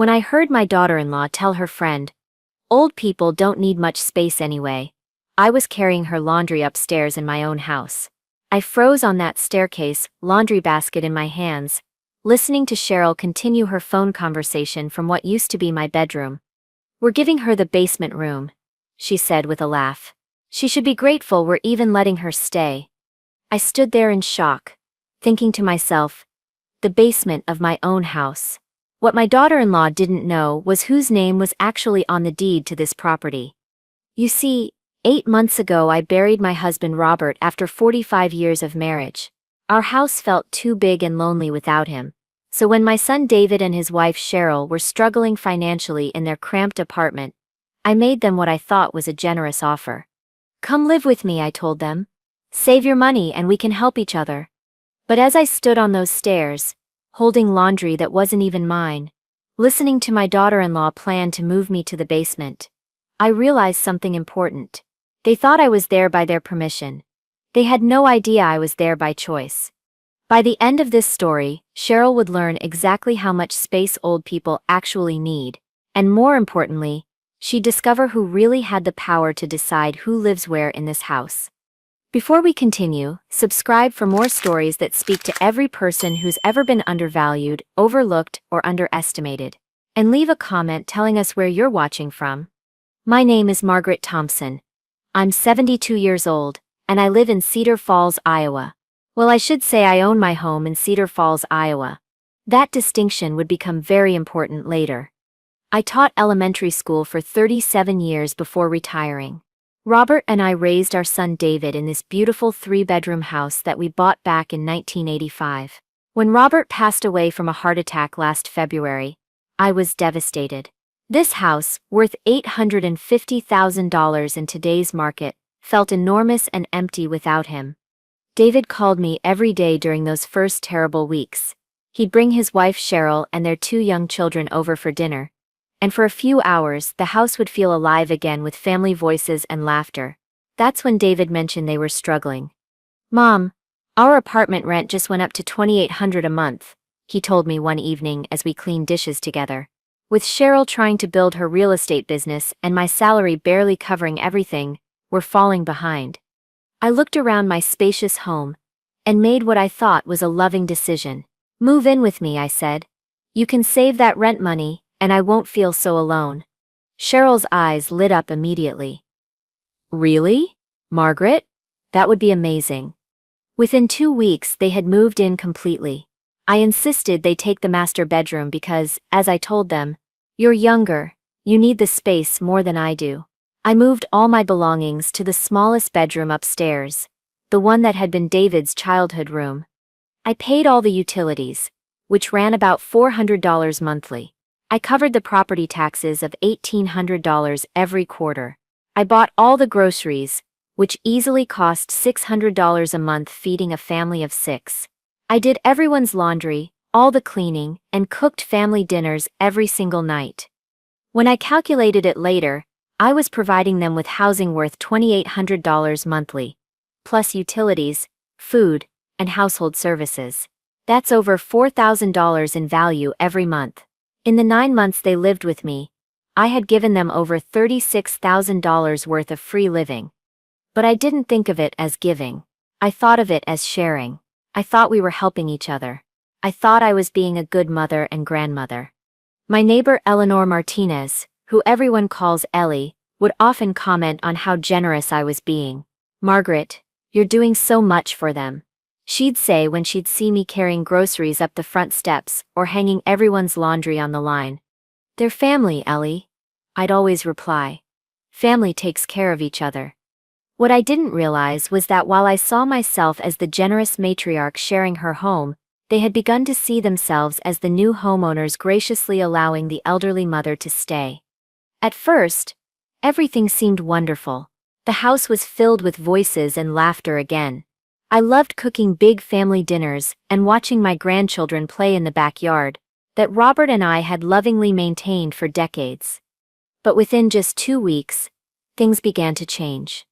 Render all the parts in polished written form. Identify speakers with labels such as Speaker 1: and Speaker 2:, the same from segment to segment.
Speaker 1: When I heard my daughter-in-law tell her friend, "Old people don't need much space anyway," I was carrying her laundry upstairs in my own house. I froze on that staircase, laundry basket in my hands, listening to Cheryl continue her phone conversation from what used to be my bedroom. "We're giving her the basement room," she said with a laugh. "She should be grateful we're even letting her stay." I stood there in shock, thinking to myself, the basement of my own house. What my daughter-in-law didn't know was whose name was actually on the deed to this property. You see, 8 months ago I buried my husband Robert after 45 years of marriage. Our house felt too big and lonely without him. So when my son David and his wife Cheryl were struggling financially in their cramped apartment, I made them what I thought was a generous offer. "Come live with me," I told them. "Save your money and we can help each other." But as I stood on those stairs, holding laundry that wasn't even mine, listening to my daughter-in-law plan to move me to the basement, I realized something important. They thought I was there by their permission. They had no idea I was there by choice. By the end of this story, Cheryl would learn exactly how much space old people actually need, and more importantly, she'd discover who really had the power to decide who lives where in this house. Before we continue, subscribe for more stories that speak to every person who's ever been undervalued, overlooked, or underestimated. And leave a comment telling us where you're watching from. My name is Margaret Thompson. I'm 72 years old, and I live in Cedar Falls, Iowa. Well, I should say I own my home in Cedar Falls, Iowa. That distinction would become very important later. I taught elementary school for 37 years before retiring. Robert and I raised our son David in this beautiful 3-bedroom house that we bought back in 1985. When Robert passed away from a heart attack last February, I was devastated. This house, worth $850,000 in today's market, felt enormous and empty without him. David called me every day during those first terrible weeks. He'd bring his wife Cheryl and their 2 young children over for dinner, and for a few hours the house would feel alive again with family voices and laughter. That's when David mentioned they were struggling. "Mom, our apartment rent just went up to $2,800 a month," he told me one evening as we cleaned dishes together. With Cheryl trying to build her real estate business and my salary barely covering everything, we're falling behind. I looked around my spacious home and made what I thought was a loving decision. "Move in with me," I said. "You can save that rent money, and I won't feel so alone." Cheryl's eyes lit up immediately. "Really, Margaret? That would be amazing." Within 2 weeks they had moved in completely. I insisted they take the master bedroom because, as I told them, "You're younger, you need the space more than I do." I moved all my belongings to the smallest bedroom upstairs, the one that had been David's childhood room. I paid all the utilities, which ran about $400 monthly. I covered the property taxes of $1,800 every quarter. I bought all the groceries, which easily cost $600 a month feeding a family of 6. I did everyone's laundry, all the cleaning, and cooked family dinners every single night. When I calculated it later, I was providing them with housing worth $2,800 monthly, plus utilities, food, and household services. That's over $4,000 in value every month. In the 9 months they lived with me, I had given them over $36,000 worth of free living. But I didn't think of it as giving. I thought of it as sharing. I thought we were helping each other. I thought I was being a good mother and grandmother. My neighbor Eleanor Martinez, who everyone calls Ellie, would often comment on how generous I was being. "Margaret, you're doing so much for them," she'd say when she'd see me carrying groceries up the front steps or hanging everyone's laundry on the line. "They're family, Ellie," I'd always reply. "Family takes care of each other." What I didn't realize was that while I saw myself as the generous matriarch sharing her home, they had begun to see themselves as the new homeowners graciously allowing the elderly mother to stay. At first, everything seemed wonderful. The house was filled with voices and laughter again. I loved cooking big family dinners and watching my grandchildren play in the backyard, that Robert and I had lovingly maintained for decades. But within just 2 weeks, things began to change.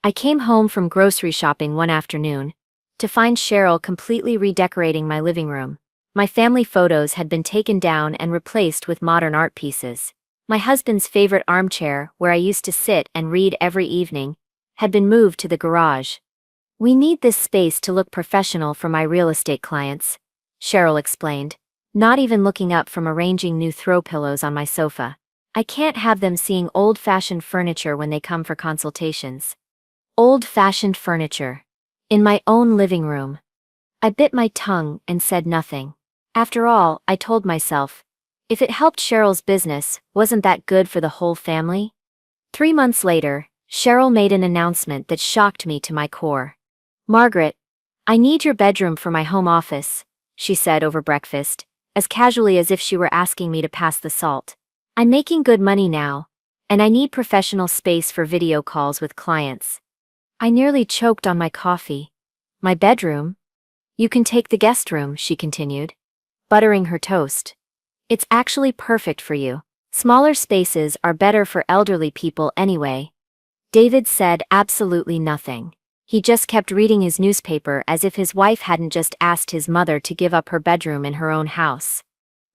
Speaker 1: I came home from grocery shopping one afternoon to find Cheryl completely redecorating my living room. My family photos had been taken down and replaced with modern art pieces. My husband's favorite armchair, where I used to sit and read every evening, had been moved to the garage. "We need this space to look professional for my real estate clients," Cheryl explained, not even looking up from arranging new throw pillows on my sofa. "I can't have them seeing old-fashioned furniture when they come for consultations." Old-fashioned furniture. In my own living room. I bit my tongue and said nothing. After all, I told myself, if it helped Cheryl's business, wasn't that good for the whole family? 3 months later, Cheryl made an announcement that shocked me to my core. "Margaret, I need your bedroom for my home office," she said over breakfast, as casually as if she were asking me to pass the salt. "I'm making good money now, and I need professional space for video calls with clients." I nearly choked on my coffee. "My bedroom? You can take the guest room," she continued, buttering her toast. "It's actually perfect for you. Smaller spaces are better for elderly people anyway." David said absolutely nothing. He just kept reading his newspaper as if his wife hadn't just asked his mother to give up her bedroom in her own house.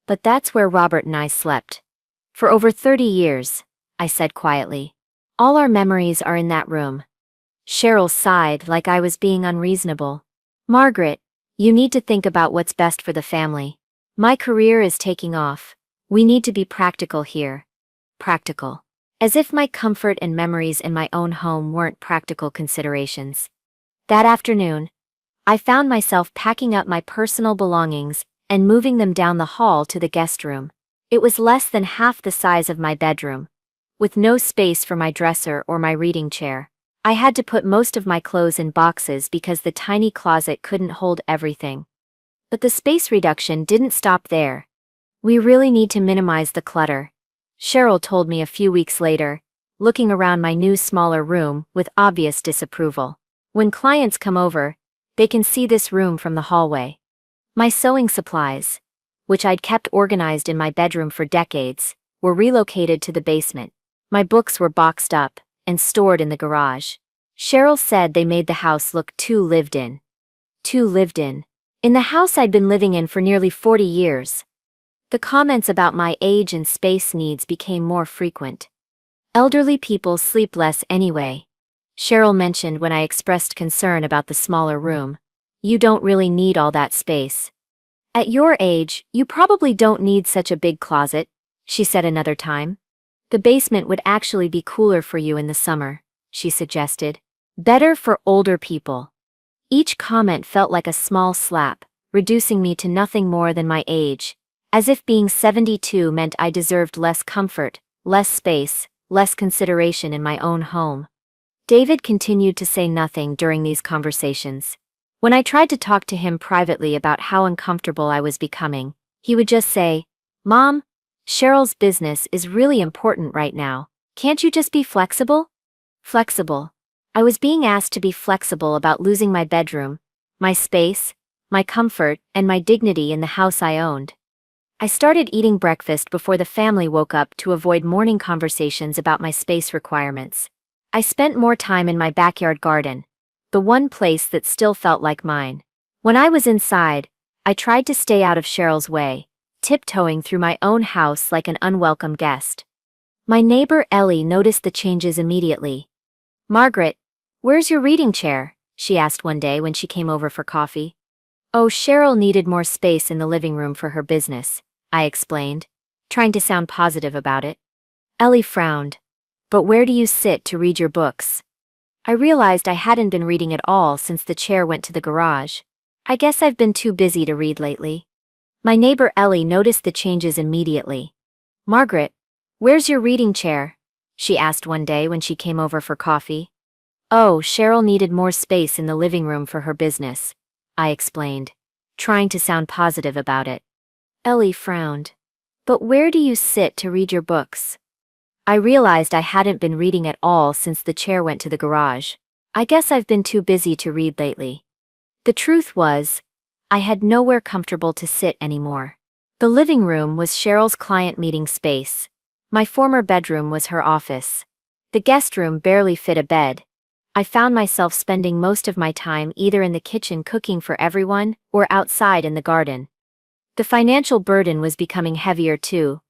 Speaker 1: "But that's where Robert and I slept. For over 30 years, I said quietly. "All our memories are in that room." Cheryl sighed like I was being unreasonable. "Margaret, you need to think about what's best for the family. My career is taking off. We need to be practical here." Practical. As if my comfort and memories in my own home weren't practical considerations. That afternoon, I found myself packing up my personal belongings and moving them down the hall to the guest room. It was less than half the size of my bedroom, with no space for my dresser or my reading chair. I had to put most of my clothes in boxes because the tiny closet couldn't hold everything. But the space reduction didn't stop there. "We really need to minimize the clutter," Cheryl told me a few weeks later, looking around my new smaller room with obvious disapproval. "When clients come over, they can see this room from the hallway." My sewing supplies, which I'd kept organized in my bedroom for decades, were relocated to the basement. My books were boxed up and stored in the garage. Cheryl said they made the house look too lived in. Too lived in. In the house I'd been living in for nearly 40 years. The comments about my age and space needs became more frequent. "Elderly people sleep less anyway," Cheryl mentioned when I expressed concern about the smaller room. "You don't really need all that space. At your age, you probably don't need such a big closet," she said another time. "The basement would actually be cooler for you in the summer," she suggested. "Better for older people." Each comment felt like a small slap, reducing me to nothing more than my age. As if being 72 meant I deserved less comfort, less space, less consideration in my own home. David continued to say nothing during these conversations. When I tried to talk to him privately about how uncomfortable I was becoming, he would just say, "Mom, Cheryl's business is really important right now. Can't you just be flexible?" Flexible. I was being asked to be flexible about losing my bedroom, my space, my comfort, and my dignity in the house I owned. I started eating breakfast before the family woke up to avoid morning conversations about my space requirements. I spent more time in my backyard garden, the one place that still felt like mine. When I was inside, I tried to stay out of Cheryl's way, tiptoeing through my own house like an unwelcome guest. My neighbor Ellie noticed the changes immediately. "Margaret, where's your reading chair?" she asked one day when she came over for coffee. "Oh, Cheryl needed more space in the living room for her business," I explained, trying to sound positive about it. Ellie frowned. "But where do you sit to read your books?" I realized I hadn't been reading at all since the chair went to the garage. "I guess I've been too busy to read lately." My neighbor Ellie noticed the changes immediately. "Margaret, where's your reading chair?" she asked one day when she came over for coffee. "Oh, Cheryl needed more space in the living room for her business," I explained, trying to sound positive about it. Ellie frowned. "But where do you sit to read your books?" I realized I hadn't been reading at all since the chair went to the garage. "I guess I've been too busy to read lately." The truth was, I had nowhere comfortable to sit anymore. The living room was Cheryl's client meeting space. My former bedroom was her office. The guest room barely fit a bed. I found myself spending most of my time either in the kitchen cooking for everyone or outside in the garden. The financial burden was becoming heavier too,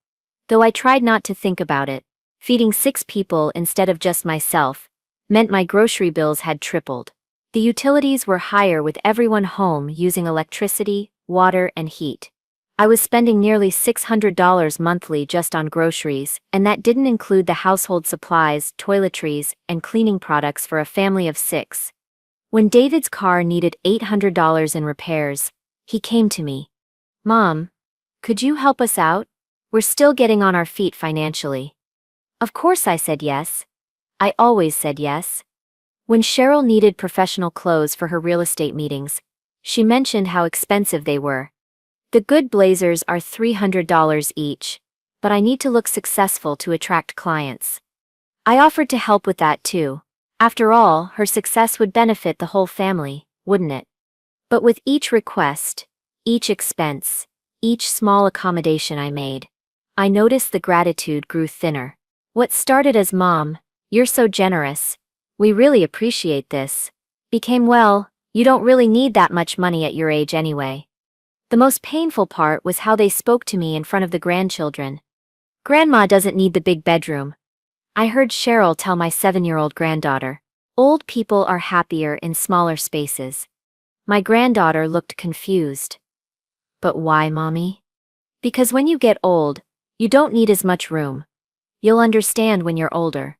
Speaker 1: though I tried not to think about it. Feeding 6 people instead of just myself meant my grocery bills had tripled. The utilities were higher with everyone home using electricity, water, and heat. I was spending nearly $600 monthly just on groceries, and that didn't include the household supplies, toiletries, and cleaning products for a family of 6. When David's car needed $800 in repairs, he came to me. "Mom, could you help us out? We're still getting on our feet financially." Of course I said yes. I always said yes. When Cheryl needed professional clothes for her real estate meetings, she mentioned how expensive they were. "The good blazers are $300 each, but I need to look successful to attract clients." I offered to help with that too. After all, her success would benefit the whole family, wouldn't it? But with each request, each expense, each small accommodation I made, I noticed the gratitude grew thinner. What started as "Mom, you're so generous, we really appreciate this," became, "Well, you don't really need that much money at your age anyway." The most painful part was how they spoke to me in front of the grandchildren. "Grandma doesn't need the big bedroom," I heard Cheryl tell my 7-year-old granddaughter. "Old people are happier in smaller spaces." My granddaughter looked confused. "But why, Mommy?" "Because when you get old, you don't need as much room. You'll understand when you're older."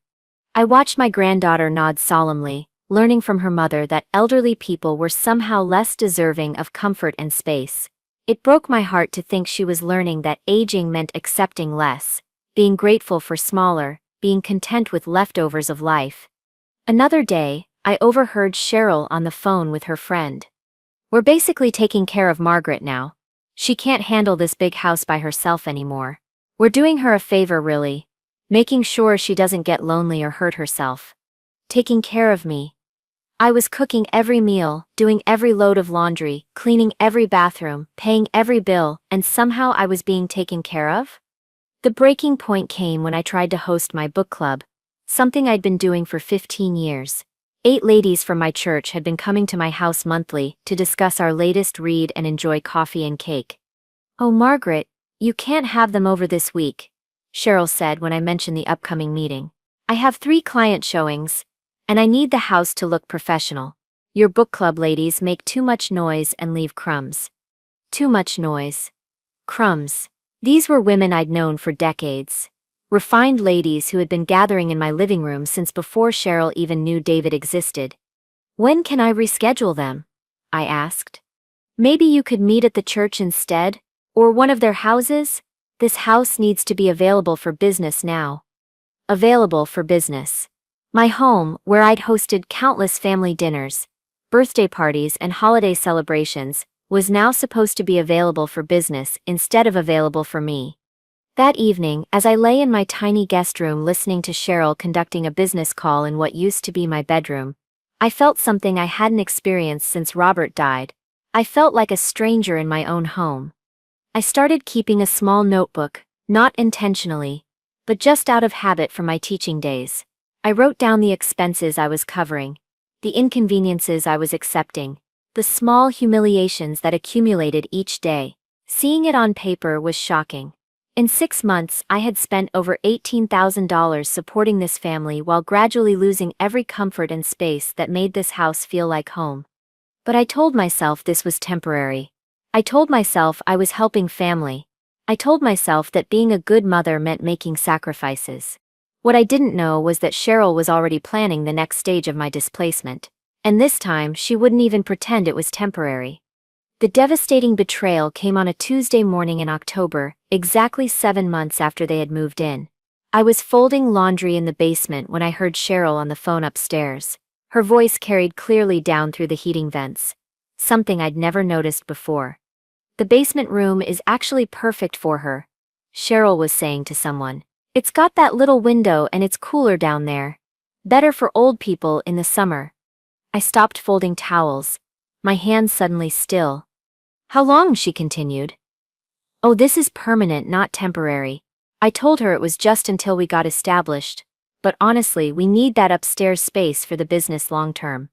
Speaker 1: I watched my granddaughter nod solemnly, learning from her mother that elderly people were somehow less deserving of comfort and space. It broke my heart to think she was learning that aging meant accepting less, being grateful for smaller, being content with leftovers of life. Another day, I overheard Cheryl on the phone with her friend. "We're basically taking care of Margaret now. She can't handle this big house by herself anymore. We're doing her a favor really, making sure she doesn't get lonely or hurt herself." Taking care of me. I was cooking every meal, doing every load of laundry, cleaning every bathroom, paying every bill, and somehow I was being taken care of? The breaking point came when I tried to host my book club, something I'd been doing for 15 years. 8 ladies from my church had been coming to my house monthly to discuss our latest read and enjoy coffee and cake. "Oh, Margaret, you can't have them over this week," Cheryl said when I mentioned the upcoming meeting. "I have 3 client showings, and I need the house to look professional. Your book club ladies make too much noise and leave crumbs." Too much noise. Crumbs. These were women I'd known for decades. Refined ladies who had been gathering in my living room since before Cheryl even knew David existed. "When can I reschedule them?" I asked. "Maybe you could meet at the church instead, or one of their houses? This house needs to be available for business now." Available for business. My home, where I'd hosted countless family dinners, birthday parties, and holiday celebrations, was now supposed to be available for business instead of available for me. That evening, as I lay in my tiny guest room listening to Cheryl conducting a business call in what used to be my bedroom, I felt something I hadn't experienced since Robert died. I felt like a stranger in my own home. I started keeping a small notebook, not intentionally, but just out of habit from my teaching days. I wrote down the expenses I was covering, the inconveniences I was accepting, the small humiliations that accumulated each day. Seeing it on paper was shocking. In 6 months, I had spent over $18,000 supporting this family while gradually losing every comfort and space that made this house feel like home. But I told myself this was temporary. I told myself I was helping family. I told myself that being a good mother meant making sacrifices. What I didn't know was that Cheryl was already planning the next stage of my displacement. And this time, she wouldn't even pretend it was temporary. The devastating betrayal came on a Tuesday morning in October, exactly 7 months after they had moved in. I was folding laundry in the basement when I heard Cheryl on the phone upstairs. Her voice carried clearly down through the heating vents, something I'd never noticed before. "The basement room is actually perfect for her," Cheryl was saying to someone. "It's got that little window and it's cooler down there. Better for old people in the summer." I stopped folding towels, my hands suddenly still. "How long?" she continued. "Oh, this is permanent, not temporary." I told her it was just until we got established, but honestly, we need that upstairs space for the business long term.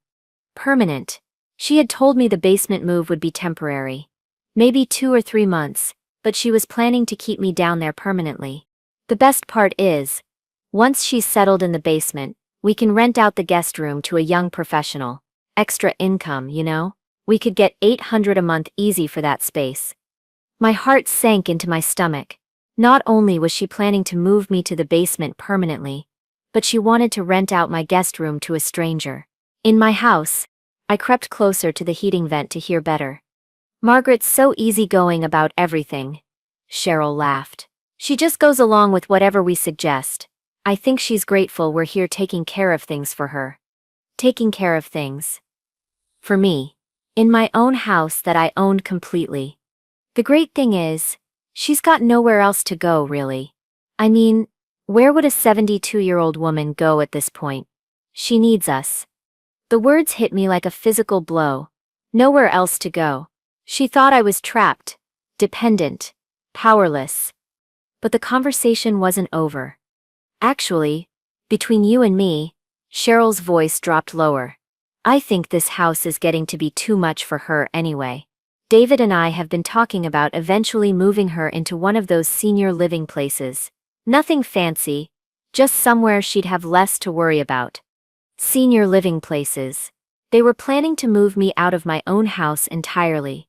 Speaker 1: Permanent. She had told me the basement move would be temporary. Maybe 2 or 3 months, but she was planning to keep me down there permanently. The best part is, once she's settled in the basement, we can rent out the guest room to a young professional. Extra income, you know? We could get $800 a month easy for that space. My heart sank into my stomach. Not only was she planning to move me to the basement permanently, but she wanted to rent out my guest room to a stranger. In my house, I crept closer to the heating vent to hear better. Margaret's so easygoing about everything. Cheryl laughed. She just goes along with whatever we suggest. I think she's grateful we're here taking care of things for her. Taking care of things. For me. In my own house that I owned completely. The great thing is, she's got nowhere else to go, really. I mean, where would a 72-year-old woman go at this point? She needs us. The words hit me like a physical blow. Nowhere else to go. She thought I was trapped, dependent, powerless. But the conversation wasn't over. Actually, between you and me, Cheryl's voice dropped lower. I think this house is getting to be too much for her anyway. David and I have been talking about eventually moving her into one of those senior living places. Nothing fancy, just somewhere she'd have less to worry about. Senior living places. They were planning to move me out of my own house entirely.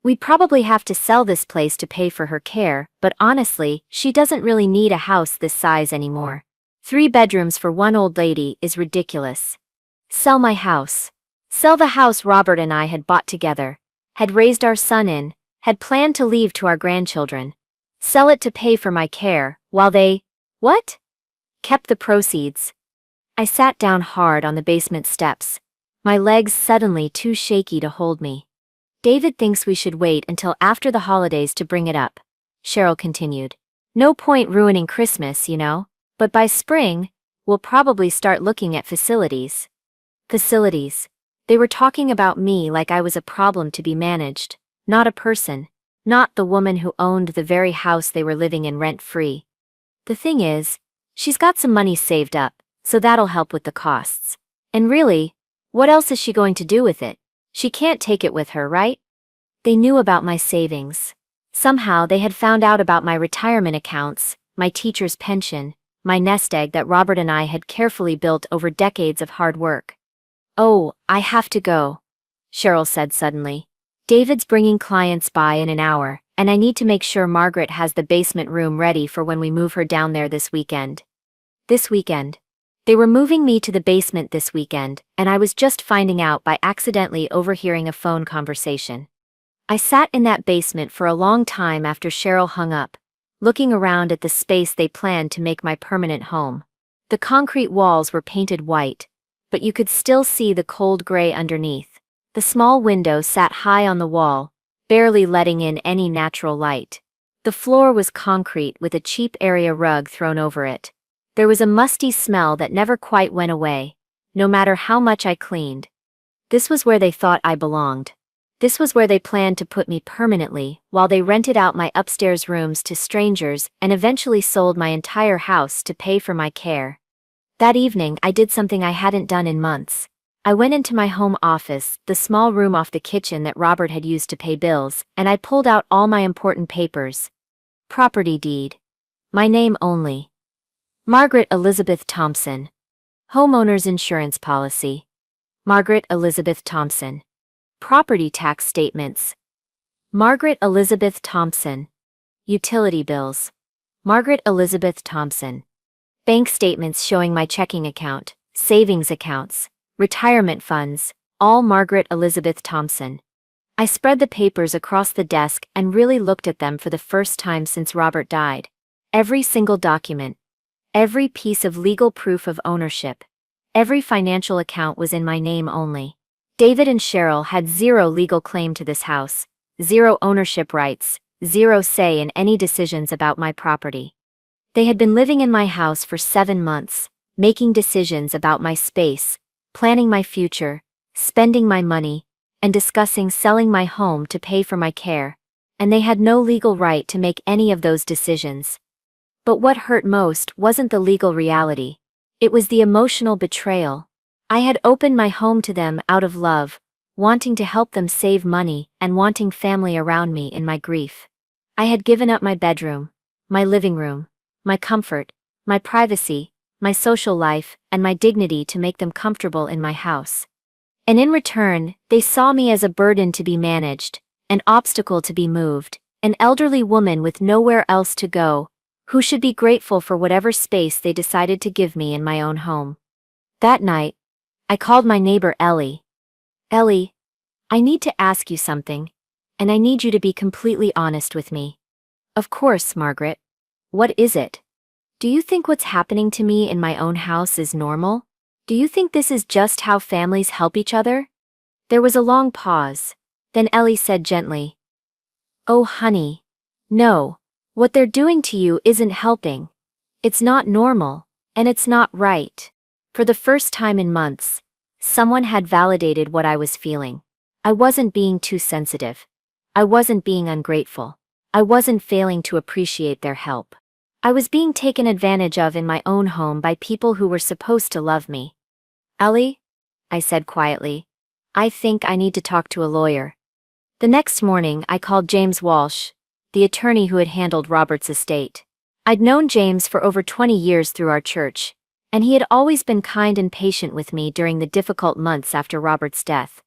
Speaker 1: We'd probably have to sell this place to pay for her care, but honestly, she doesn't really need a house this size anymore. 3 bedrooms for one old lady is ridiculous. Sell my house. Sell the house Robert and I had bought together, had raised our son in, had planned to leave to our grandchildren. Sell it to pay for my care, while they, what? Kept the proceeds. I sat down hard on the basement steps, my legs suddenly too shaky to hold me. David thinks we should wait until after the holidays to bring it up, Cheryl continued. No point ruining Christmas, you know, but by spring, we'll probably start looking at facilities. Facilities. They were talking about me like I was a problem to be managed, not a person, not the woman who owned the very house they were living in rent-free. The thing is, she's got some money saved up, so that'll help with the costs. And really, what else is she going to do with it? She can't take it with her, right? They knew about my savings. Somehow they had found out about my retirement accounts, my teacher's pension, my nest egg that Robert and I had carefully built over decades of hard work. Oh, I have to go, Cheryl said suddenly. David's bringing clients by in an hour, and I need to make sure Margaret has the basement room ready for when we move her down there this weekend. This weekend. They were moving me to the basement this weekend, and I was just finding out by accidentally overhearing a phone conversation. I sat in that basement for a long time after Cheryl hung up, looking around at the space they planned to make my permanent home. The concrete walls were painted white, but you could still see the cold gray underneath. The small window sat high on the wall, barely letting in any natural light. The floor was concrete with a cheap area rug thrown over it. There was a musty smell that never quite went away, no matter how much I cleaned. This was where they thought I belonged. This was where they planned to put me permanently, while they rented out my upstairs rooms to strangers and eventually sold my entire house to pay for my care. That evening I did something I hadn't done in months. I went into my home office, the small room off the kitchen that Robert had used to pay bills, and I pulled out all my important papers. Property deed. My name only. Margaret Elizabeth Thompson. Homeowner's insurance policy. Margaret Elizabeth Thompson. Property tax statements. Margaret Elizabeth Thompson. Utility bills. Margaret Elizabeth Thompson. Bank statements showing my checking account, savings accounts, retirement funds, all Margaret Elizabeth Thompson. I spread the papers across the desk and really looked at them for the first time since Robert died. Every single document. Every piece of legal proof of ownership. Every financial account was in my name only. David and Cheryl had zero legal claim to this house, zero ownership rights, zero say in any decisions about my property. They had been living in my house for 7 months, making decisions about my space, planning my future, spending my money, and discussing selling my home to pay for my care, and they had no legal right to make any of those decisions. But what hurt most wasn't the legal reality. It was the emotional betrayal. I had opened my home to them out of love, wanting to help them save money and wanting family around me in my grief. I had given up my bedroom, my living room, my comfort, my privacy, my social life, and my dignity to make them comfortable in my house. And in return, they saw me as a burden to be managed, an obstacle to be moved, an elderly woman with nowhere else to go, who should be grateful for whatever space they decided to give me in my own home. That night, I called my neighbor Ellie. Ellie, I need to ask you something, and I need you to be completely honest with me. Of course, Margaret. What is it? Do you think what's happening to me in my own house is normal? Do you think this is just how families help each other? There was a long pause. Then Ellie said gently, "Oh, honey. No. What they're doing to you isn't helping. It's not normal, and it's not right." For the first time in months, someone had validated what I was feeling. I wasn't being too sensitive. I wasn't being ungrateful. I wasn't failing to appreciate their help. I was being taken advantage of in my own home by people who were supposed to love me. "Ellie," I said quietly, "I think I need to talk to a lawyer." The next morning I called James Walsh, the attorney who had handled Robert's estate. I'd known James for over 20 years through our church, and he had always been kind and patient with me during the difficult months after Robert's death.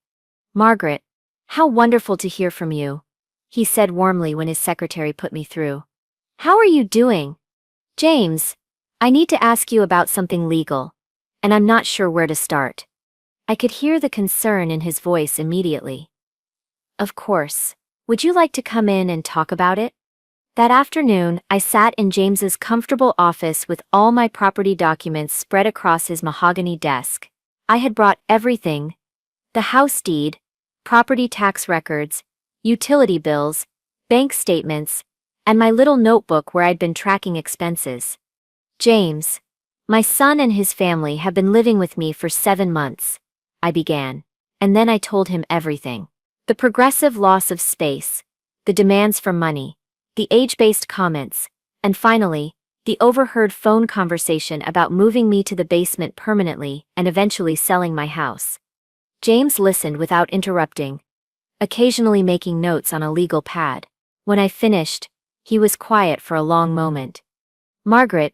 Speaker 1: "Margaret, how wonderful to hear from you," he said warmly when his secretary put me through. "How are you doing?" "James, I need to ask you about something legal, and I'm not sure where to start." I could hear the concern in his voice immediately. "Of course. Would you like to come in and talk about it?" That afternoon, I sat in James's comfortable office with all my property documents spread across his mahogany desk. I had brought everything: the house deed, property tax records, utility bills, bank statements, and my little notebook where I'd been tracking expenses. "James, my son and his family have been living with me for 7 months," I began, and then I told him everything. The progressive loss of space, the demands for money, the age-based comments, and finally, the overheard phone conversation about moving me to the basement permanently and eventually selling my house. James listened without interrupting, occasionally making notes on a legal pad. When I finished, he was quiet for a long moment. "Margaret,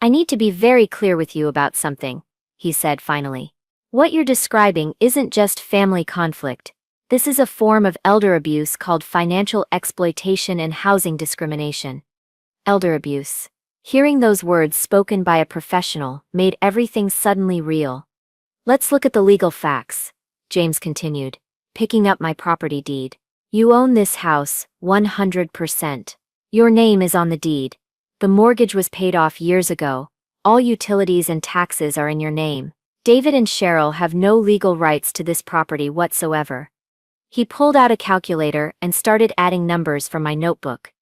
Speaker 1: I need to be very clear with you about something," he said finally. "What you're describing isn't just family conflict. This is a form of elder abuse called financial exploitation and housing discrimination." Elder abuse. Hearing those words spoken by a professional made everything suddenly real. "Let's look at the legal facts," James continued, picking up my property deed. "You own this house, 100%. Your name is on the deed. The mortgage was paid off years ago. All utilities and taxes are in your name. David and Cheryl have no legal rights to this property whatsoever." He pulled out a calculator and started adding numbers from my notebook.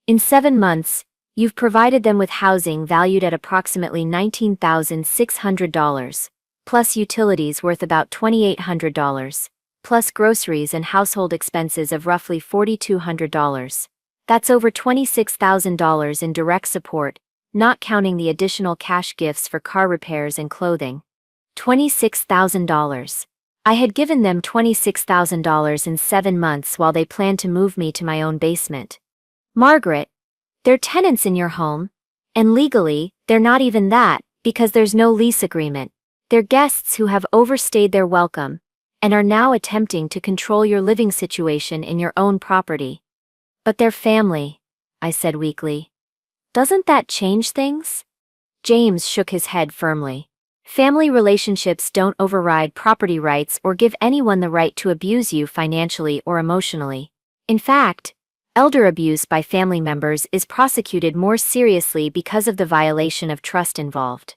Speaker 1: "In 7 months, you've provided them with housing valued at approximately $19,600, plus utilities worth about $2,800, plus groceries and household expenses of roughly $4,200. That's over $26,000 in direct support, not counting the additional cash gifts for car repairs and clothing. $26,000. I had given them $26,000 in 7 months while they planned to move me to my own basement. Margaret, they're tenants in your home, and legally, they're not even that, because there's no lease agreement. They're guests who have overstayed their welcome, and are now attempting to control your living situation in your own property." "But they're family," I said weakly. "Doesn't that change things?" James shook his head firmly. "Family relationships don't override property rights or give anyone the right to abuse you financially or emotionally. In fact, elder abuse by family members is prosecuted more seriously because of the violation of trust involved."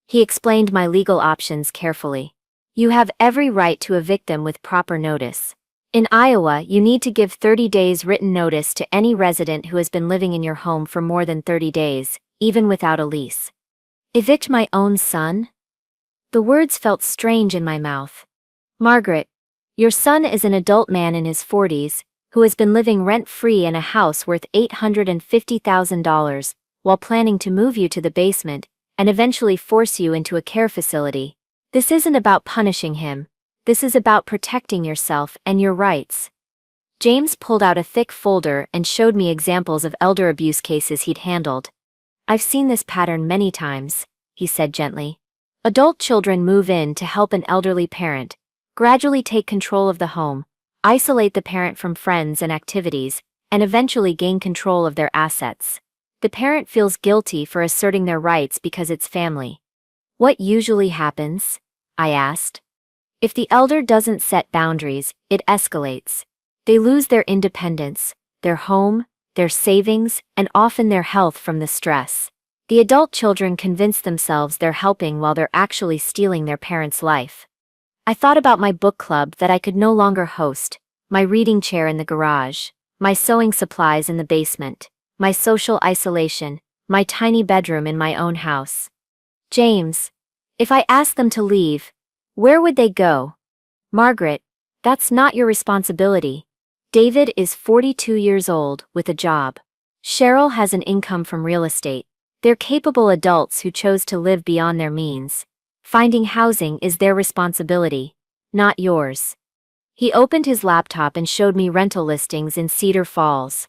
Speaker 1: He explained my legal options carefully. "You have every right to evict them with proper notice. In Iowa, you need to give 30 days written notice to any resident who has been living in your home for more than 30 days, even without a lease." Evict my own son? The words felt strange in my mouth. "Margaret, your son is an adult man in his 40s, who has been living rent-free in a house worth $850,000, while planning to move you to the basement, and eventually force you into a care facility. This isn't about punishing him. This is about protecting yourself and your rights. James pulled out a thick folder and showed me examples of elder abuse cases he'd handled. I've seen this pattern many times, he said gently. Adult children move in to help an elderly parent, gradually take control of the home, isolate the parent from friends and activities, and eventually gain control of their assets. The parent feels guilty for asserting their rights because it's family. What usually happens? I asked. If the elder doesn't set boundaries, it escalates. They lose their independence, their home, their savings, and often their health from the stress. The adult children convince themselves they're helping while they're actually stealing their parents' life. I thought about my book club that I could no longer host, my reading chair in the garage, my sewing supplies in the basement, my social isolation, my tiny bedroom in my own house. James, if I asked them to leave, where would they go? Margaret, that's not your responsibility. David is 42 years old with a job. Cheryl has an income from real estate. They're capable adults who chose to live beyond their means. Finding housing is their responsibility, not yours. He opened his laptop and showed me rental listings in Cedar Falls.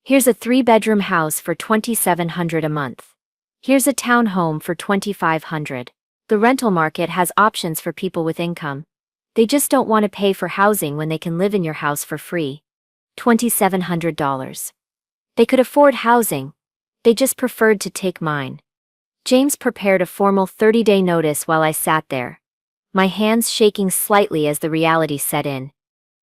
Speaker 1: Here's a 3-bedroom house for $2,700 a month. Here's a townhome for $2,500. The rental market has options for people with income. They just don't want to pay for housing when they can live in your house for free. $2,700. They could afford housing. They just preferred to take mine. James prepared a formal 30-day notice while I sat there, my hands shaking slightly as the reality set in.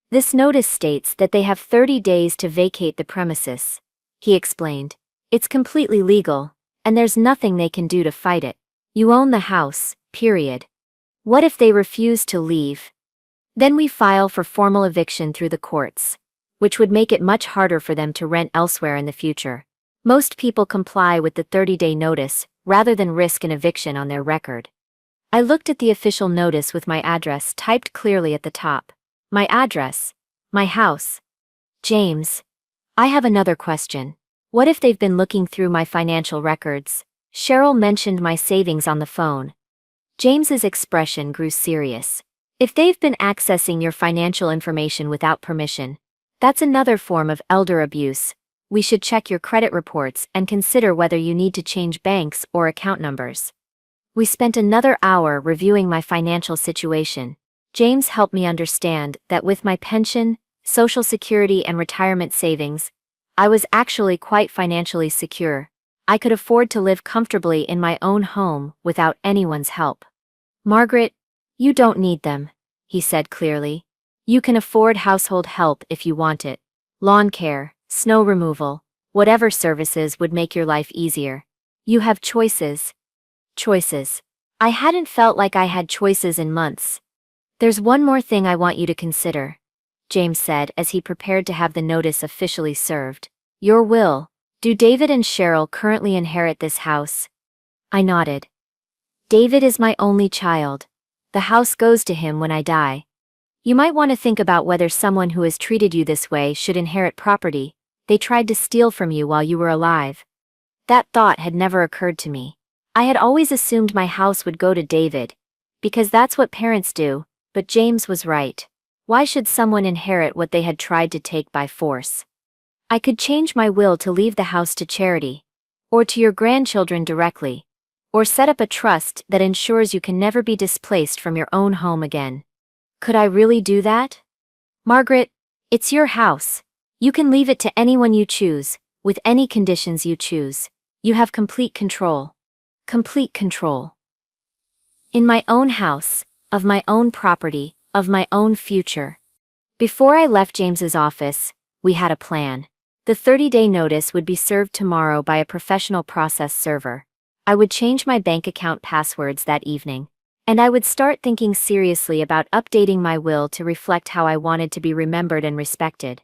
Speaker 1: This notice states that they have 30 days to vacate the premises, he explained. It's completely legal, and there's nothing they can do to fight it. You own the house, period. What if they refuse to leave? Then we file for formal eviction through the courts, which would make it much harder for them to rent elsewhere in the future. Most people comply with the 30-day notice rather than risk an eviction on their record. I looked at the official notice with my address typed clearly at the top. My address. My house. James, I have another question. What if they've been looking through my financial records? Cheryl mentioned my savings on the phone. James's expression grew serious. If they've been accessing your financial information without permission, that's another form of elder abuse. We should check your credit reports and consider whether you need to change banks or account numbers. We spent another hour reviewing my financial situation. James helped me understand that with my pension, Social Security, and retirement savings, I was actually quite financially secure. I could afford to live comfortably in my own home without anyone's help. Margaret, you don't need them, he said clearly. You can afford household help if you want it. Lawn care, snow removal, whatever services would make your life easier. You have choices. Choices. I hadn't felt like I had choices in months. There's one more thing I want you to consider, James said as he prepared to have the notice officially served. Your will. Do David and Cheryl currently inherit this house? I nodded. David is my only child. The house goes to him when I die. You might want to think about whether someone who has treated you this way should inherit property they tried to steal from you while you were alive. That thought had never occurred to me. I had always assumed my house would go to David, because that's what parents do, but James was right. Why should someone inherit what they had tried to take by force? I could change my will to leave the house to charity, or to your grandchildren directly, or set up a trust that ensures you can never be displaced from your own home again. Could I really do that? Margaret, it's your house. You can leave it to anyone you choose, with any conditions you choose. You have complete control. Complete control. In my own house, of my own property, of my own future. Before I left James's office, we had a plan. The 30-day notice would be served tomorrow by a professional process server. I would change my bank account passwords that evening, and I would start thinking seriously about updating my will to reflect how I wanted to be remembered and respected.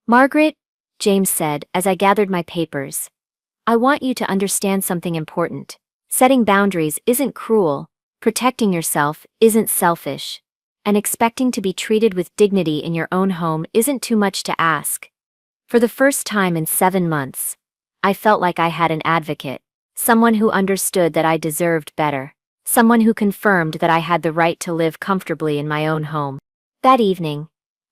Speaker 1: Margaret, James said as I gathered my papers, I want you to understand something important. Setting boundaries isn't cruel, protecting yourself isn't selfish, and expecting to be treated with dignity in your own home isn't too much to ask. For the first time in 7 months, I felt like I had an advocate, someone who understood that I deserved better. someone who confirmed that I had the right to live comfortably in my own home. That evening,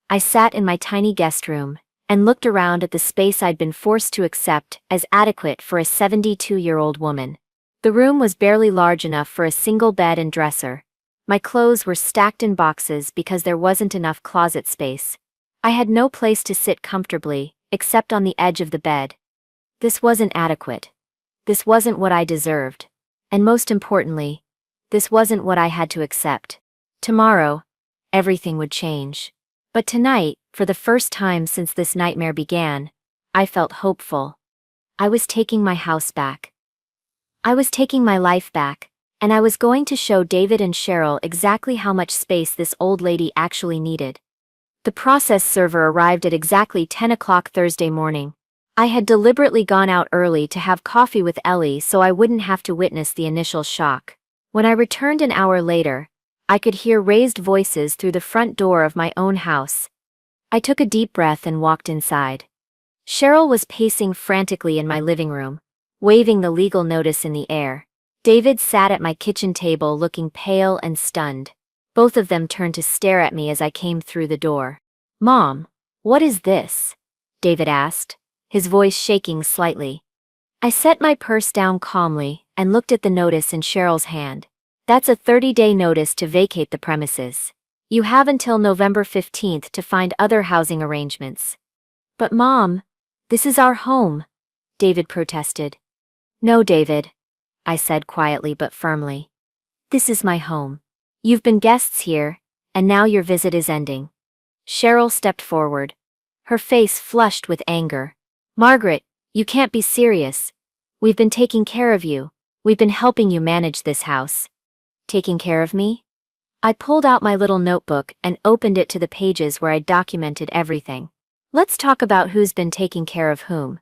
Speaker 1: I sat in my tiny guest room and looked around at the space I'd been forced to accept as adequate for a 72-year-old woman. The room was barely large enough for a single bed and dresser. My clothes were stacked in boxes because there wasn't enough closet space. I had no place to sit comfortably, except on the edge of the bed. This wasn't adequate. This wasn't what I deserved. And most importantly, this wasn't what I had to accept. Tomorrow, everything would change. But tonight, for the first time since this nightmare began, I felt hopeful. I was taking my house back. I was taking my life back, and I was going to show David and Cheryl exactly how much space this old lady actually needed. The process server arrived at exactly 10 o'clock Thursday morning. I had deliberately gone out early to have coffee with Ellie so I wouldn't have to witness the initial shock. When I returned an hour later, I could hear raised voices through the front door of my own house. I took a deep breath and walked inside. Cheryl was pacing frantically in my living room, waving the legal notice in the air. David sat at my kitchen table looking pale and stunned. Both of them turned to stare at me as I came through the door. "Mom, what is this?" David asked, his voice shaking slightly. I set my purse down calmly and looked at the notice in Cheryl's hand. "That's a 30-day notice to vacate the premises. You have until November 15th to find other housing arrangements." "But Mom, this is our home," David protested. "No, David," I said quietly but firmly. "This is my home. You've been guests here, and now your visit is ending." Cheryl stepped forward, her face flushed with anger. "Margaret, you can't be serious. We've been taking care of you. We've been helping you manage this house." "Taking care of me?" I pulled out my little notebook and opened it to the pages where I'd documented everything. "Let's talk about who's been taking care of whom."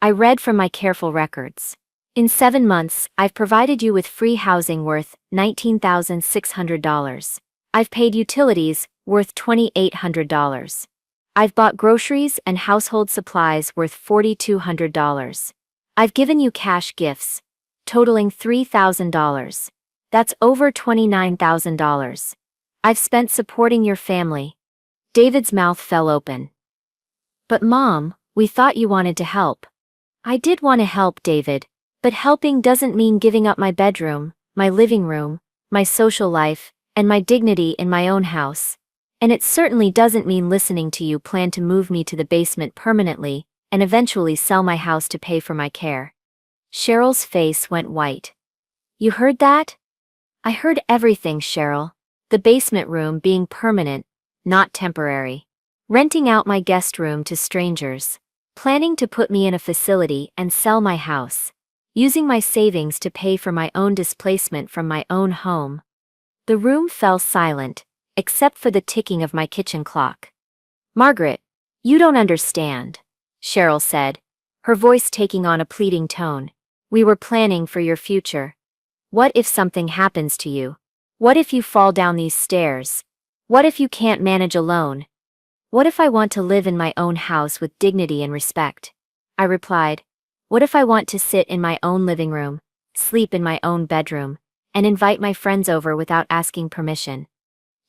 Speaker 1: I read from my careful records. "In 7 months, I've provided you with free housing worth $19,600. I've paid utilities worth $2,800. I've bought groceries and household supplies worth $4,200. I've given you cash gifts, totaling $3,000. That's over $29,000. I've spent supporting your family." David's mouth fell open. "But Mom, we thought you wanted to help." "I did want to help, David, but helping doesn't mean giving up my bedroom, my living room, my social life, and my dignity in my own house. And it certainly doesn't mean listening to you plan to move me to the basement permanently and eventually sell my house to pay for my care." Cheryl's face went white. "You heard that?" "I heard everything, Cheryl. The basement room being permanent, not temporary. Renting out my guest room to strangers. Planning to put me in a facility and sell my house. Using my savings to pay for my own displacement from my own home." The room fell silent, except for the ticking of my kitchen clock. "Margaret, you don't understand," Cheryl said, her voice taking on a pleading tone. "We were planning for your future. What if something happens to you? What if you fall down these stairs? What if you can't manage alone? What if I want to live in my own house with dignity and respect?" I replied, "What if I want to sit in my own living room, sleep in my own bedroom, and invite my friends over without asking permission?"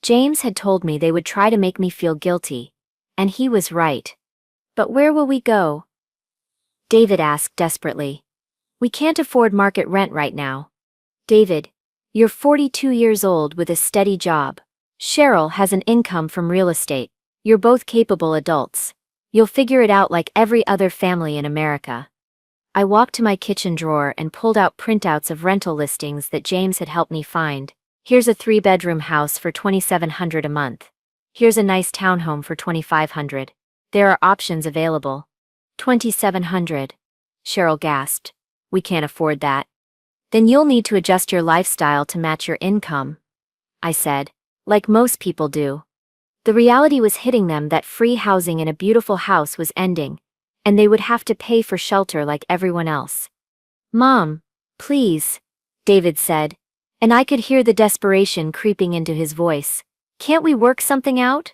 Speaker 1: James had told me they would try to make me feel guilty, and he was right. "But where will we go?" David asked desperately. "We can't afford market rent right now." "David, you're 42 years old with a steady job. Cheryl has an income from real estate. You're both capable adults. You'll figure it out like every other family in America." I walked to my kitchen drawer and pulled out printouts of rental listings that James had helped me find. "Here's a 3-bedroom house for $2,700 a month. Here's a nice townhome for $2,500. There are options available." $2,700. Cheryl gasped. "We can't afford that." "Then you'll need to adjust your lifestyle to match your income," I said, like most people do. The reality was hitting them that free housing in a beautiful house was ending, and they would have to pay for shelter like everyone else. "Mom, please," David said, and I could hear the desperation creeping into his voice. "Can't we work something out?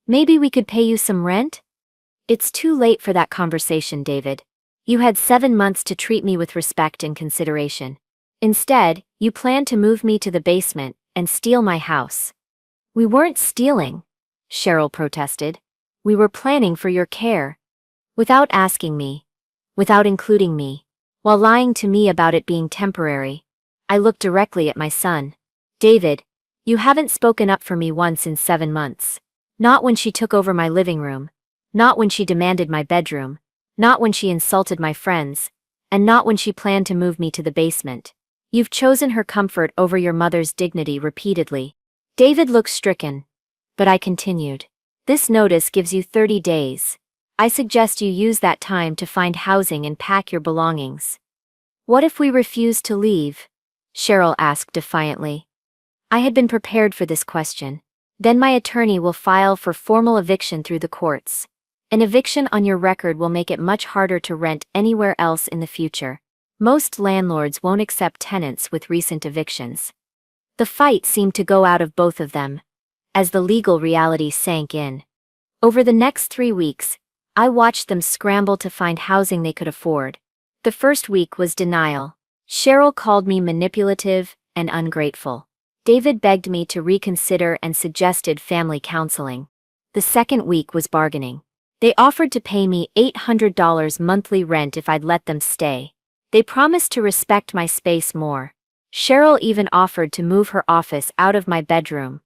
Speaker 1: Maybe we could pay you some rent?" "It's too late for that conversation, David. You had 7 months to treat me with respect and consideration. Instead, you plan to move me to the basement and steal my house. We weren't stealing, Cheryl protested. We were planning for your care. Without asking me. Without including me. While lying to me about it being temporary. I looked directly at my son. David, you haven't spoken up for me once in 7 months. Not when she took over my living room. Not when she demanded my bedroom. Not when she insulted my friends. And not when she planned to move me to the basement. You've chosen her comfort over your mother's dignity repeatedly. David looked stricken. But I continued. This notice gives you 30 days. I suggest you use that time to find housing and pack your belongings. What if we refuse to leave? Cheryl asked defiantly. I had been prepared for this question. Then my attorney will file for formal eviction through the courts. An eviction on your record will make it much harder to rent anywhere else in the future. Most landlords won't accept tenants with recent evictions. The fight seemed to go out of both of them, as the legal reality sank in. Over the next 3 weeks, I watched them scramble to find housing they could afford. The first week was denial. Cheryl called me manipulative and ungrateful. David begged me to reconsider and suggested family counseling. The second week was bargaining. They offered to pay me $800 monthly rent if I'd let them stay. They promised to respect my space more. Cheryl even offered to move her office out of my bedroom.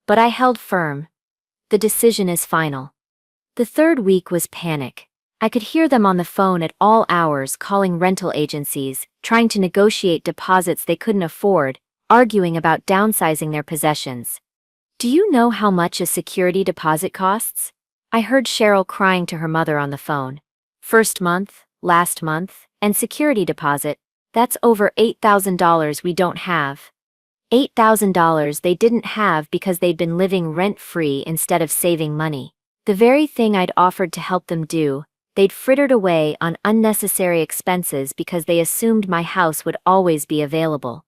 Speaker 1: But I held firm. The decision is final. The third week was panic. I could hear them on the phone at all hours calling rental agencies, trying to negotiate deposits they couldn't afford, arguing about downsizing their possessions. Do you know how much a security deposit costs? I heard Cheryl crying to her mother on the phone. First month, last month, and security deposit, that's over $8,000 we don't have. $8,000 they didn't have because they'd been living rent-free instead of saving money. The very thing I'd offered to help them do, they'd frittered away on unnecessary expenses because they assumed my house would always be available.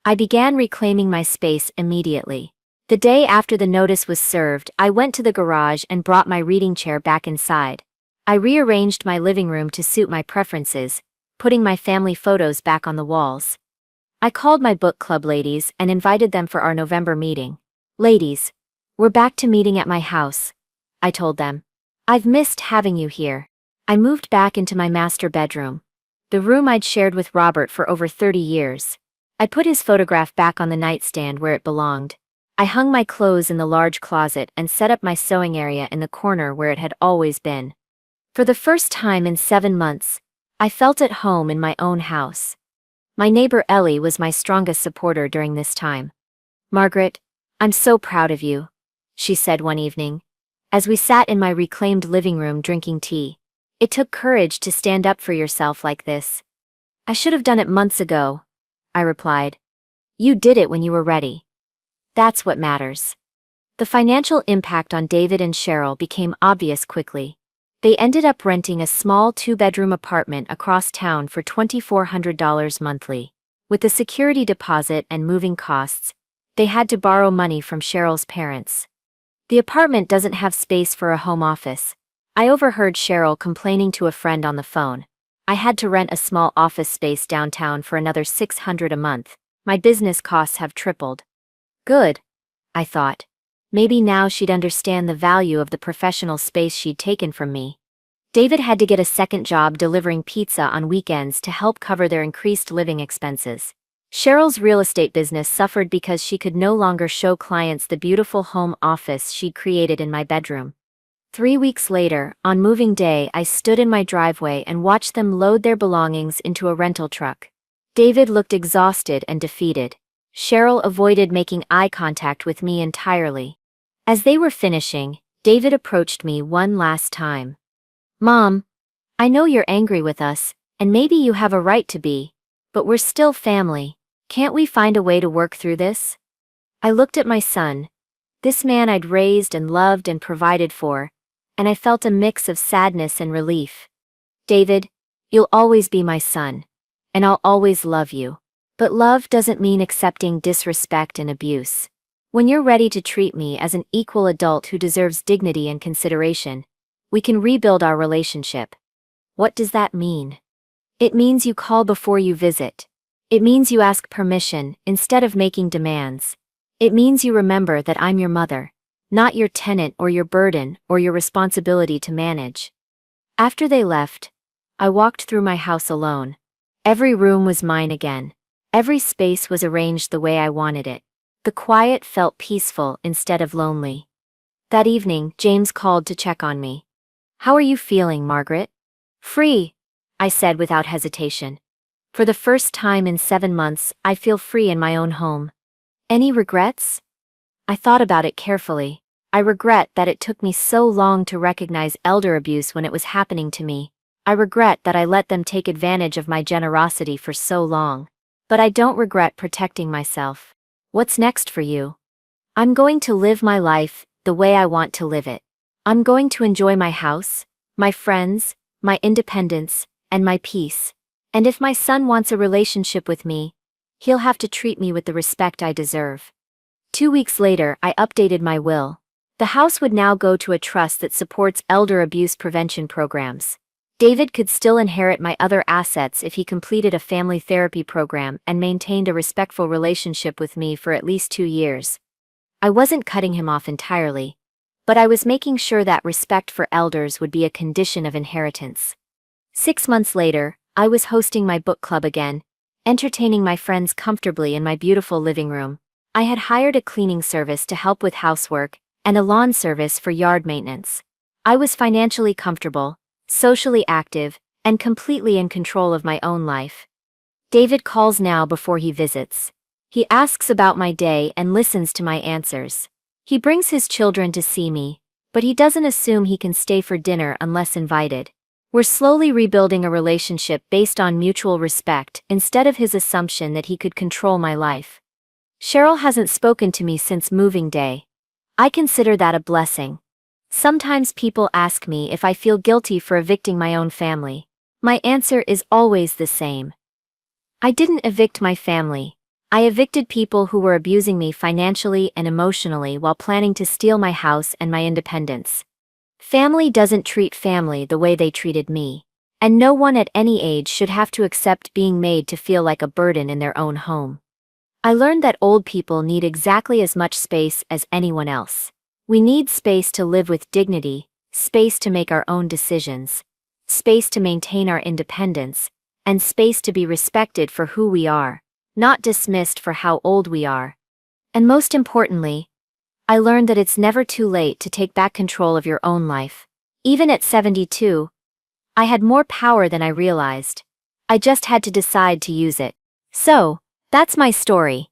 Speaker 1: I began reclaiming my space immediately. The day after the notice was served, I went to the garage and brought my reading chair back inside. I rearranged my living room to suit my preferences, putting my family photos back on the walls. I called my book club ladies and invited them for our November meeting. Ladies, we're back to meeting at my house, I told them. I've missed having you here. I moved back into my master bedroom, the room I'd shared with Robert for over 30 years. I put his photograph back on the nightstand where it belonged. I hung my clothes in the large closet and set up my sewing area in the corner where it had always been. For the first time in 7 months, I felt at home in my own house. My neighbor Ellie was my strongest supporter during this time. Margaret, I'm so proud of you, she said one evening, as we sat in my reclaimed living room drinking tea. It took courage to stand up for yourself like this. I should have done it months ago, I replied. You did it when you were ready. That's what matters. The financial impact on David and Cheryl became obvious quickly. They ended up renting a small 2-bedroom apartment across town for $2,400 monthly. With the security deposit and moving costs, they had to borrow money from Cheryl's parents. The apartment doesn't have space for a home office. I overheard Cheryl complaining to a friend on the phone. I had to rent a small office space downtown for another $600 a month. My business costs have tripled. Good, I thought. Maybe now she'd understand the value of the professional space she'd taken from me. David had to get a second job delivering pizza on weekends to help cover their increased living expenses. Cheryl's real estate business suffered because she could no longer show clients the beautiful home office she'd created in my bedroom. 3 weeks later, on moving day, I stood in my driveway and watched them load their belongings into a rental truck. David looked exhausted and defeated. Cheryl avoided making eye contact with me entirely. As they were finishing, David approached me one last time. Mom, I know you're angry with us, and maybe you have a right to be, but we're still family. Can't we find a way to work through this? I looked at my son, this man I'd raised and loved and provided for, and I felt a mix of sadness and relief. David, you'll always be my son, and I'll always love you. But love doesn't mean accepting disrespect and abuse. When you're ready to treat me as an equal adult who deserves dignity and consideration, we can rebuild our relationship. What does that mean? It means you call before you visit. It means you ask permission instead of making demands. It means you remember that I'm your mother, not your tenant or your burden or your responsibility to manage. After they left, I walked through my house alone. Every room was mine again. Every space was arranged the way I wanted it. The quiet felt peaceful instead of lonely. That evening, James called to check on me. "How are you feeling, Margaret?" "Free," I said without hesitation. "For the first time in 7 months, I feel free in my own home." "Any regrets?" I thought about it carefully. I regret that it took me so long to recognize elder abuse when it was happening to me. I regret that I let them take advantage of my generosity for so long. But I don't regret protecting myself. What's next for you? I'm going to live my life the way I want to live it. I'm going to enjoy my house, my friends, my independence, and my peace. And if my son wants a relationship with me, he'll have to treat me with the respect I deserve. 2 weeks later, I updated my will. The house would now go to a trust that supports elder abuse prevention programs. David could still inherit my other assets if he completed a family therapy program and maintained a respectful relationship with me for at least 2 years. I wasn't cutting him off entirely, but I was making sure that respect for elders would be a condition of inheritance. 6 months later, I was hosting my book club again, entertaining my friends comfortably in my beautiful living room. I had hired a cleaning service to help with housework and a lawn service for yard maintenance. I was financially comfortable, socially active, and completely in control of my own life. David calls now before he visits. He asks about my day and listens to my answers. He brings his children to see me, but he doesn't assume he can stay for dinner unless invited. We're slowly rebuilding a relationship based on mutual respect instead of his assumption that he could control my life. Cheryl hasn't spoken to me since moving day. I consider that a blessing. Sometimes people ask me if I feel guilty for evicting my own family. My answer is always the same. I didn't evict my family. I evicted people who were abusing me financially and emotionally while planning to steal my house and my independence. Family doesn't treat family the way they treated me, and no one at any age should have to accept being made to feel like a burden in their own home. I learned that old people need exactly as much space as anyone else. We need space to live with dignity, space to make our own decisions, space to maintain our independence, and space to be respected for who we are, not dismissed for how old we are. And most importantly, I learned that it's never too late to take back control of your own life. Even at 72, I had more power than I realized. I just had to decide to use it. So, that's my story.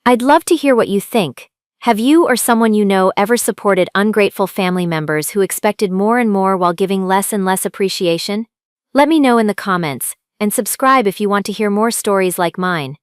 Speaker 1: I'd love to hear what you think. Have you or someone you know ever supported ungrateful family members who expected more and more while giving less and less appreciation? Let me know in the comments, and subscribe if you want to hear more stories like mine.